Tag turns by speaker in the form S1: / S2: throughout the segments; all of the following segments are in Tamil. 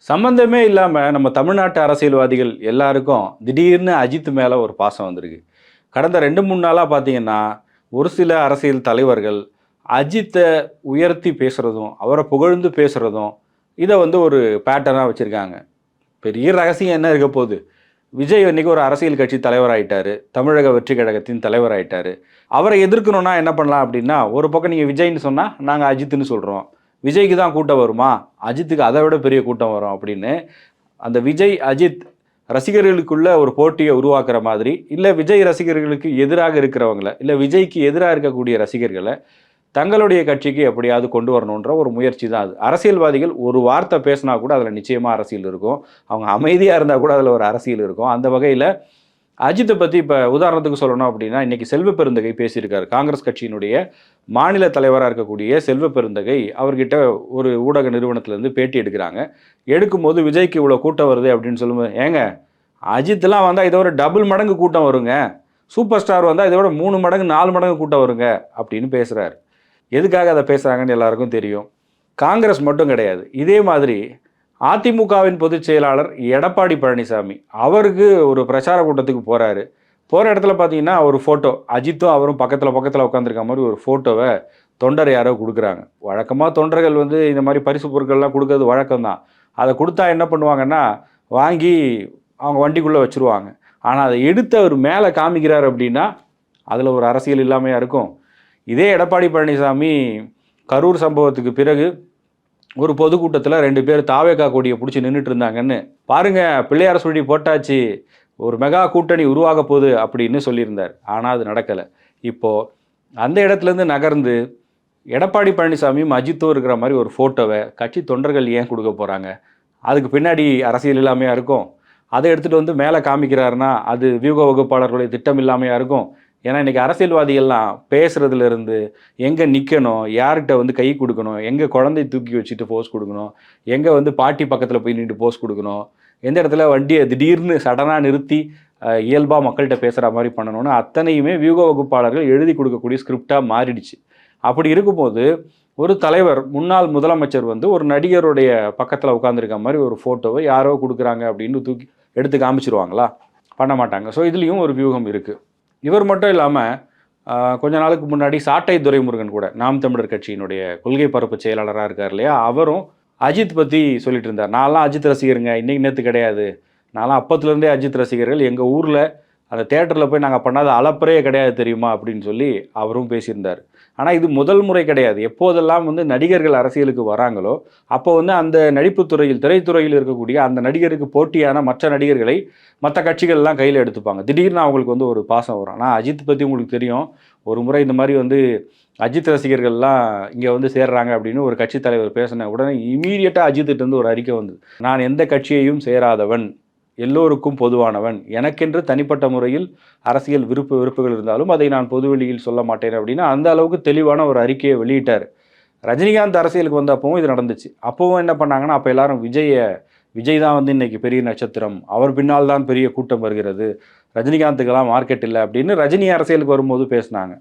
S1: சம்பந்தமே இல்லாம நம்ம தமிழ்நாட்டு அரசியல்வாதிகள் எல்லாருக்கும் திடீர்னு அஜித் மேல ஒரு பாசம் வந்திருக்கு. கடந்த 2, 3 நாளா பார்த்தீங்கன்னா, ஒரு சில அரசியல் தலைவர்கள் அஜித்த உயர்த்தி பேசுறதும், அவர புகழ்ந்து பேசுறதும், இத வந்து ஒரு பேட்டர்னா வச்சிருக்காங்க. பெரிய ரகசியம் என்ன இருக்க போது? விஜய் இன்னைக்கு ஒரு அரசியல் கட்சி தலைவராயிட்டாரு. தமிழக வெற்றிக் கழகத்தின் தலைவராயிட்டாரு. அவர எதிர்க்கணும்னா என்ன பண்ணலாம் அப்டின்னா, ஒரு பக்கம் நீங்க விஜய்ன்னு சொன்னா, நாங்க அஜித்ன்னு சொல்றோம். விஜய்க்கு தான் கூட்டம் வருமா? அஜித்துக்கு அத விட பெரிய கூட்டம் வரும் அப்படின்னு, அந்த விஜய், அஜித் ரசிகர்களுக்குள்ள ஒரு போட்டிய உருவாக்குற மாதிரி, இல்ல விஜய் ரசிகர்களுக்கு எதிராக இருக்கிறவங்கள, இல்ல விஜய்க்கு எதிரா இருக்கக்கூடிய ரசிகர்கள, தங்களுடைய கட்சிக்கு எப்படியாவது கொண்டு வரணுன்ற ஒரு முயற்சி தான் அது. அரசியல்வாதிகள் ஒரு வார்த்தை பேசினா கூட அதில நிச்சயமா அரசியல் இருக்கும். அவங்க அமைதியா இருந்தா கூட அதில ஒரு அரசியல் இருக்கும். அந்த வகையில அஜித்த பத்தி இப்ப உதாரணத்துக்கு சொல்லணும் அப்படின்னா, இன்னைக்கு செல்வ பெருந்தகை பேசியிருக்காரு. காங்கிரஸ் கட்சியினுடைய மாநில தலைவரா இருக்கக்கூடிய செல்வ பெருந்தகை அவர்கிட்ட ஒரு ஊடக நிறுவனத்திலிருந்து பேட்டி எடுக்குறாங்க. எடுக்கும்போது விஜய்க்கு இவ்வளோ கூட்டம் வருது அப்படின்னு சொல்லும்போது, "ஏங்க அஜித்லாம் வந்தா இத விட டபுள் மடங்கு கூட்டம் வருங்க. சூப்பர் ஸ்டார் வந்தா இத விட 3 மடங்கு, 4 மடங்கு கூட்டம் வருங்க" அப்படின்னு பேசுறாரு. எதுக்காக அத பேசுறாங்கன்னு எல்லாருக்கும் தெரியும். காங்கிரஸ் மட்டும் கிடையாது. இதே மாதிரி அதிமுகவின் பொதுச் செயலாளர் எடப்பாடி பழனிசாமி, அவருக்கு ஒரு பிரச்சார கூட்டத்துக்கு போறாரு. போற இடத்துல பார்த்தீங்கன்னா, ஒரு ஃபோட்டோ அஜித்தும் அவரும் பக்கத்துல பக்கத்துல உட்காந்துருக்க மாரி ஒரு ஃபோட்டோவ தொண்டர் யாரோ குடுக்குறாங்க. வழக்கமா தொண்டர்கள் வந்து இந்த மாரி பரிசு பொருட்கள்லாம் குடுக்கறது வழக்கம் தான். அத குடுத்தா என்ன பண்ணுவாங்கன்னா, வாங்கி அவங்க வண்டிக்குள்ள வச்சுருவாங்க. ஆனா, அத எடுத்து அவர் மேல காமிக்கிறாரு அப்படின்னா, அதுல ஒரு அரசியல் இல்லாமையா இருக்கும்? இதே எடப்பாடி பழனிசாமி கரூர் சம்பவத்துக்கு பிறகு ஒரு பொதுக்கூட்டத்தில் 2 பேர் தாவேகா கொடியை பிடிச்சி நின்றுட்டு இருந்தாங்கன்னு, பாருங்க பிள்ளையார் சுழி போட்டாச்சு, ஒரு மெகா கூட்டணி உருவாக போகுது அப்படின்னு சொல்லியிருந்தார். ஆனால் அது நடக்கலை. இப்போ அந்த இடத்துலேருந்து நகர்ந்து எடப்பாடி பழனிசாமியும் அஜித்தும் இருக்கிற மாதிரி ஒரு ஃபோட்டோவை கட்சி தொண்டர்கள் ஏன் கொடுக்க போகிறாங்க? அதுக்கு பின்னாடி அரசியல் இல்லாமையா இருக்கும்? அதை எடுத்துகிட்டு வந்து மேலே காமிக்கிறாருன்னா அது வியூக வகுப்பாளர்களுடைய திட்டம் இல்லாமையா இருக்கும்? ஏன்னா இன்றைக்கி அரசியல்வாதிகள்லாம் பேசுகிறதுலேருந்து எங்கே நிற்கணும், யார்கிட்ட வந்து கை கொடுக்கணும், எங்கே குழந்தை தூக்கி வச்சுட்டு போஸ் கொடுக்கணும், எங்கே வந்து பாட்டி பக்கத்தில் போய் நின்று போஸ் கொடுக்கணும், எந்த இடத்துல வண்டியை திடீர்னு சடனாக நிறுத்தி இயல்பாக மக்கள்கிட்ட பேசுகிற மாதிரி பண்ணணும்னு அத்தனையுமே வியூக வகுப்பாளர்கள் எழுதி கொடுக்கக்கூடிய ஸ்கிரிப்டாக மாறிடுச்சு. அப்படி இருக்கும்போது ஒரு தலைவர், முன்னாள் முதலமைச்சர் வந்து ஒரு நடிகருடைய பக்கத்தில் உட்காந்துருக்க மாதிரி ஒரு ஃபோட்டோவை யாரோ கொடுக்குறாங்க அப்படின்னு தூக்கி எடுத்து காமிச்சிருவாங்களா? பண்ண மாட்டாங்க. ஸோ இதுலேயும் ஒரு வியூகம் இருக்குது. இவர் மட்டும் இல்லாமல் கொஞ்ச நாளுக்கு முன்னாடி சாட்டை துரைமுருகன் கூட நாம் தமிழர் கட்சியினுடைய கொள்கை பரப்பு செயலாளராக இருக்கார் இல்லையா, அவரும் அஜித் பற்றி சொல்லிட்டு இருந்தார். நான்லாம் அஜித் ரசிகருங்க, இன்னைக்கு நேற்று கிடையாது, நான்லாம் அப்பத்துலேருந்தே அஜித் ரசிகர்கள், எங்கள் ஊரில் அந்த தேட்டரில் போய் நாங்கள் பண்ணாத அலப்பறையே கிடையாது தெரியுமா அப்படின்னு சொல்லி அவரும் பேசியிருந்தார். ஆனால் இது முதல் முறை கிடையாது. எப்போதெல்லாம் வந்து நடிகர்கள் அரசியலுக்கு வராங்களோ அப்போ வந்து அந்த நடிப்புத் துறையில், திரைத்துறையில் இருக்கக்கூடிய அந்த நடிகருக்கு போட்டியான மற்ற நடிகர்களை மற்ற கட்சிகள்லாம் கையில் எடுத்துப்பாங்க. திடீர்னு அவங்களுக்கு வந்து ஒரு பாசம் வரும். ஆனால் அஜித் பற்றி உங்களுக்கு தெரியும், ஒரு முறை இந்த மாதிரி வந்து அஜித் ரசிகர்கள்லாம் இங்கே வந்து சேர்றாங்க அப்படின்னு ஒரு கட்சி தலைவர் பேசின உடனே இமீடியட்டாக அஜித்திட்டேருந்து ஒரு அறிக்கை வந்தது. நான் எந்த கட்சியையும் சேராதவன், எல்லோருக்கும் பொதுவானவன், எனக்கென்று தனிப்பட்ட முறையில் அரசியல் வெறுப்புகள் இருந்தாலும் அதை நான் பொதுவெளியில் சொல்ல மாட்டேன் அப்படின்னு அந்த அளவுக்கு தெளிவான ஒரு அறிக்கையை வெளியிட்டார். ரஜினிகாந்த் அரசியலுக்கு வந்தப்பவும் இது நடந்துச்சு. அப்போவும் என்ன பண்ணாங்கன்னா, அப்போ எல்லாரும் விஜய் தான் வந்து இன்னைக்கு பெரிய நட்சத்திரம், அவர் பின்னால் தான் பெரிய கூட்டம் வருகிறது, ரஜினிகாந்துக்கெல்லாம் மார்க்கெட் இல்லை அப்படின்னு ரஜினி அரசியலுக்கு வரும்போது பேசினாங்க.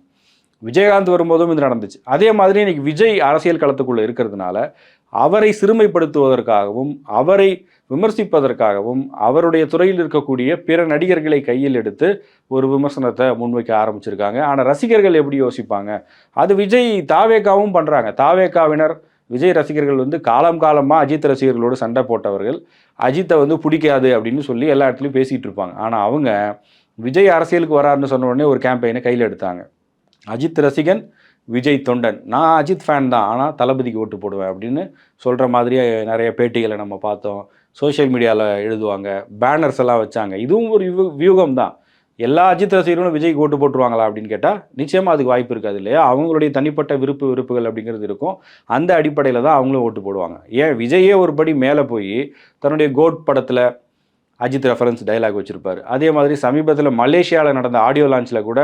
S1: விஜயகாந்த் வரும்போதும் இது நடந்துச்சு. அதே மாதிரி இன்னைக்கு விஜய் அரசியல் களத்துக்குள்ளே இருக்கிறதுனால அவரை சிறுமைப்படுத்துவதற்காகவும், அவரை விமர்சிப்பதற்காகவும், அவருடைய துறையில் இருக்கக்கூடிய பிற நடிகர்களை கையில் எடுத்து ஒரு விமர்சனத்தை முன்வைக்க ஆரம்பிச்சிருக்காங்க. ஆனால் ரசிகர்கள் எப்படி யோசிப்பாங்க? அது விஜய் தாவேகாவும் பண்ணுறாங்க. தாவேகாவினர் விஜய் ரசிகர்கள் வந்து காலம் காலமாக அஜித் ரசிகர்களோடு சண்டை போட்டவர்கள். அஜித்தை வந்து பிடிக்காது அப்படின்னு சொல்லி எல்லா இடத்துலையும் பேசிகிட்டு இருப்பாங்க. ஆனால் அவங்க விஜய் அரசியலுக்கு வராருன்னு சொன்ன உடனே ஒரு கேம்பெயினை கையில் எடுத்தாங்க. அஜித் ரசிகன், விஜய் தொண்டன், நான் அஜித் ஃபேன் தான், ஆனால் தளபதிக்கு ஓட்டு போடுவேன் அப்படின்னு சொல்கிற மாதிரியே நிறைய பேட்டிகளை நம்ம பார்த்தோம். சோஷியல் மீடியாவில் எழுதுவாங்க, பேனர்ஸ் எல்லாம் வச்சாங்க. இதுவும் ஒரு வியூகம் தான். எல்லா அஜித் ரசிகர்களும் விஜய்க்கு ஓட்டு போட்டுருவாங்களா அப்படின்னு கேட்டால் நிச்சயமாக அதுக்கு வாய்ப்பு இருக்காது இல்லையா? அவங்களுடைய தனிப்பட்ட வெறுப்புகள் அப்படிங்கிறது இருக்கும். அந்த அடிப்படையில் தான் அவங்களும் ஓட்டு போடுவாங்க. ஏன் விஜயே ஒரு படி மேலே போய் தன்னுடைய கோட் படத்தில் அஜித் ரெஃபரன்ஸ் டைலாக் வச்சுருப்பார். அதே மாதிரி சமீபத்தில் மலேசியாவில் நடந்த ஆடியோ லான்ச்சில் கூட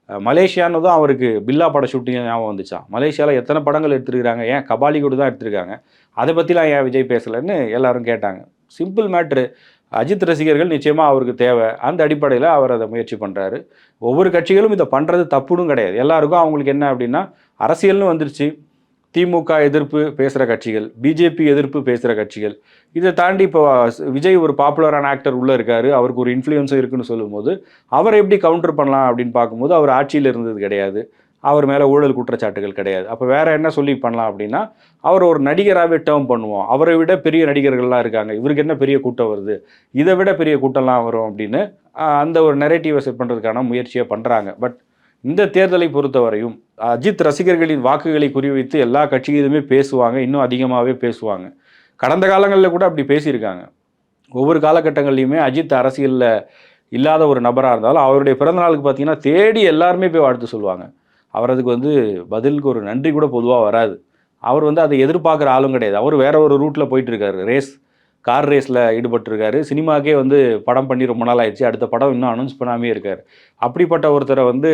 S1: மலேசியான்னு தான் அவருக்கு பில்லா பட ஷூட்டிங் ஞாபகம் வந்துச்சான். மலேசியாவில் எத்தனை படங்கள் எடுத்துருக்காங்க, ஏன் கபாலி கூட தான் எடுத்திருக்காங்க, அதை பற்றிலாம் ஏன் விஜய் பேசலைன்னு எல்லாரும் கேட்டாங்க. சிம்பிள் மேட்ரு, அஜித் ரசிகர்கள் நிச்சயமாக அவருக்கு தேவை. அந்த அடிப்படையில் அவர் அதை முயற்சி பண்ணுறாரு. ஒவ்வொரு கட்சிகளும் இதை பண்ணுறது தப்புன்னு கிடையாது. எல்லாருக்கும் அவங்களுக்கு என்ன அப்படின்னா, அரசியல்னு வந்துருச்சு, திமுக எதிர்ப்பு பேசுகிற கட்சிகள், பிஜேபி எதிர்ப்பு பேசுகிற கட்சிகள், இதை தாண்டி இப்போ விஜய் ஒரு பாப்புலரான ஆக்டர் உள்ளே இருக்கார், அவருக்கு ஒரு இன்ஃப்ளூயன்ஸும் இருக்குன்னு சொல்லும்போது அவரை எப்படி கவுண்டர் பண்ணலாம் அப்படின்னு பார்க்கும்போது அவர் ஆட்சியில் இருந்தது கிடையாது, அவர் மேலே ஊழல் குற்றச்சாட்டுகள் கிடையாது. அப்போ வேற என்ன சொல்லி பண்ணலாம் அப்படின்னா, அவர் ஒரு நடிகராகவே டேர்ம் பண்ணுவோம், அவரை விட பெரிய நடிகர்கள்லாம் இருக்காங்க, இவருக்கு என்ன பெரிய கூட்டம் வருது, இதை விட பெரிய கூட்டம்லாம் வரும் அப்படின்னு அந்த ஒரு நெரேட்டிவை செட் பண்ணுறதுக்கான முயற்சியை பண்ணுறாங்க. பட் இந்த தேர்தலை பொறுத்தவரையும் அஜித் ரசிகர்களின் வாக்குகளை குறிவைத்து எல்லா கட்சிகளுமே பேசுவாங்க, இன்னும் அதிகமாகவே பேசுவாங்க. கடந்த காலங்களில் கூட அப்படி பேசியிருக்காங்க. ஒவ்வொரு காலகட்டங்கள்லையுமே அஜித் அரசியலில் இல்லாத ஒரு நபராக இருந்தாலும் அவருடைய பிறந்தநாளுக்கு பார்த்தீங்கன்னா தேடி எல்லாருமே போய் வாழ்த்து சொல்லுவாங்க. அவர் அதுக்கு பதிலுக்கு ஒரு நன்றி கூட பொதுவாக வராது. அவர் அதை எதிர்பார்க்குற ஆளும் கிடையாது. அவர் வேற ஒரு ரூட்டில் போயிட்டுருக்காரு. கார் ரேஸில் ஈடுபட்டிருக்காரு. சினிமாக்கே படம் பண்ணி ரொம்ப நாள் ஆயிடுச்சு, அடுத்த படம் இன்னும் அனௌன்ஸ் பண்ணாமே இருக்கார். அப்படிப்பட்ட ஒருத்தரை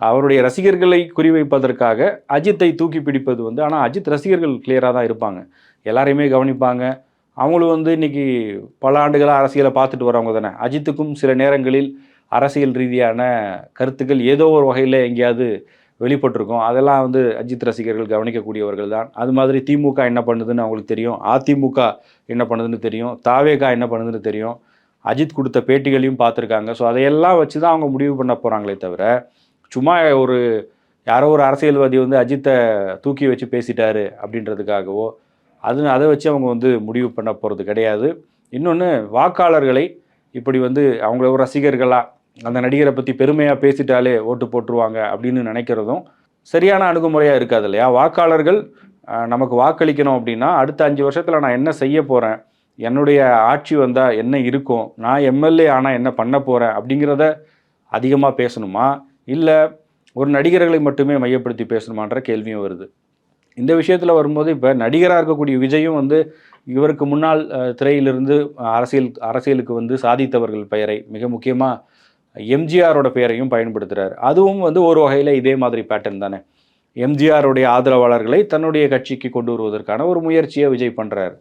S1: அவருடைய ரசிகர்களை குறிவைப்பதற்காக அஜித்தை தூக்கி பிடிப்பது ஆனால் அஜித் ரசிகர்கள் கிளியராக தான் இருப்பாங்க, எல்லாரையுமே கவனிப்பாங்க. அவங்களும் இன்னைக்கு பல ஆண்டுகளாக அரசியலை பார்த்துட்டு வரவங்க தானே. அஜித்துக்கும் சில நேரங்களில் அரசியல் ரீதியான கருத்துக்கள் ஏதோ ஒரு வகையில் எங்கேயாவது வெளிப்பட்டிருக்கும். அதெல்லாம் அஜித் ரசிகர்கள் கவனிக்கக்கூடியவர்கள் தான். அது மாதிரி திமுக என்ன பண்ணுதுன்னு அவங்களுக்கு தெரியும், அதிமுக என்ன பண்ணுதுன்னு தெரியும், தாவேகா என்ன பண்ணுதுன்னு தெரியும். அஜித் கொடுத்த பேட்டிகளையும் பார்த்துருக்காங்க. ஸோ அதையெல்லாம் வச்சு தான் அவங்க முடிவு பண்ண போகிறாங்களே தவிர, சும்மா யாரோ ஒரு அரசியல்வாதி அஜித்தை தூக்கி வச்சு பேசிட்டாரு அப்படின்றதுக்காகவோ அதை வச்சு அவங்க முடிவு பண்ண போகிறது கிடையாது. இன்னொன்று, வாக்காளர்களை இப்படி அவங்கள ஒரு ரசிகர்களாக அந்த நடிகரை பற்றி பெருமையாக பேசிட்டாலே ஓட்டு போட்டுருவாங்க அப்படின்னு நினைக்கிறதும் சரியான அணுகுமுறையாக இருக்காது இல்லையா. வாக்காளர்கள் நமக்கு வாக்களிக்கணும் அப்படின்னா அடுத்த 5 வருஷத்தில் நான் என்ன செய்ய போகிறேன், என்னுடைய ஆட்சி வந்தால் என்ன இருக்கும், நான் எம்எல்ஏ ஆனால் என்ன பண்ண போகிறேன் அப்படிங்கிறத அதிகமாக பேசணுமா, இல்லை ஒரு நடிகர்களை மட்டுமே மையப்படுத்தி பேசணுமான்ற கேள்வியும் வருது. இந்த விஷயத்தில் வரும்போது இப்போ நடிகராக இருக்கக்கூடிய விஜயும் இவருக்கு முன்னால் திரையிலிருந்து அரசியலுக்கு சாதித்தவர்கள் பெயரை, மிக முக்கியமாக எம்ஜிஆரோட பெயரையும் பயன்படுத்துகிறார். அதுவும் ஒரு வகையில் இதே மாதிரி பேட்டர்ன் தானே. எம்ஜிஆருடைய ஆதரவாளர்களை தன்னுடைய கட்சிக்கு கொண்டு வருவதற்கான ஒரு முயற்சியை விஜய் பண்ணுறார்.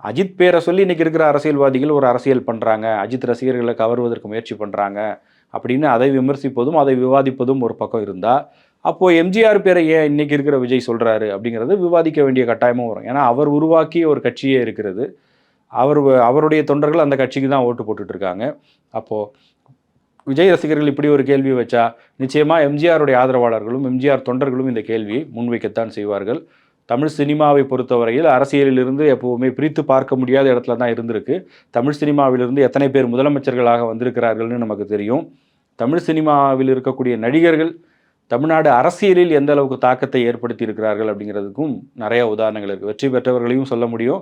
S1: அஜித் பேரை சொல்லி இன்றைக்கி இருக்கிற அரசியல்வாதிகள் ஒரு அரசியல் பண்ணுறாங்க, அஜித் ரசிகர்களை கவர்வதற்கு முயற்சி பண்ணுறாங்க அப்படின்னு அதை விமர்சிப்பதும் அதை விவாதிப்பதும் ஒரு பக்கம் இருந்தால், அப்போது எம்ஜிஆர் பேரை ஏன் இன்றைக்கி இருக்கிற விஜய் சொல்கிறாரு அப்படிங்கிறது விவாதிக்க வேண்டிய கட்டாயமும் வரும். ஏன்னா அவர் உருவாக்கிய ஒரு கட்சியே இருக்கிறது, அவருடைய தொண்டர்கள் அந்த கட்சிக்கு தான் ஓட்டு போட்டுட்ருக்காங்க. அப்போது விஜய் ரசிகர்கள் இப்படி ஒரு கேள்வி வச்சா நிச்சயமாக எம்ஜிஆருடைய ஆதரவாளர்களும் எம்ஜிஆர் தொண்டர்களும் இந்த கேள்வியை முன்வைக்கத்தான் செய்வார்கள். தமிழ் சினிமாவை பொறுத்தவரையில் அரசியலிலிருந்து எப்போவுமே பிரித்து பார்க்க முடியாத இடத்துல தான் இருந்திருக்கு. தமிழ் சினிமாவிலிருந்து எத்தனை பேர் முதலமைச்சர்களாக வந்திருக்கிறார்கள்னு நமக்கு தெரியும். தமிழ் சினிமாவில் இருக்கக்கூடிய நடிகர்கள் தமிழ்நாடு அரசியலில் எந்த அளவுக்கு தாக்கத்தை ஏற்படுத்தி இருக்கிறார்கள் அப்படிங்கிறதுக்கும் நிறைய உதாரணங்கள் இருக்குது. வெற்றி பெற்றவர்களையும் சொல்ல முடியும்,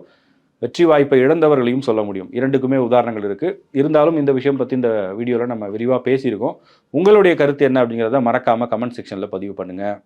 S1: வெற்றி வாய்ப்பை இழந்தவர்களையும் சொல்ல முடியும். இரண்டுக்குமே உதாரணங்கள் இருக்குது. இருந்தாலும் இந்த விஷயம் பற்றி இந்த வீடியோவில் நம்ம விரிவாக பேசியிருக்கோம். உங்களுடைய கருத்து என்ன அப்படிங்கிறத மறக்காமல் கமெண்ட் செக்ஷனில் பதிவு பண்ணுங்கள்.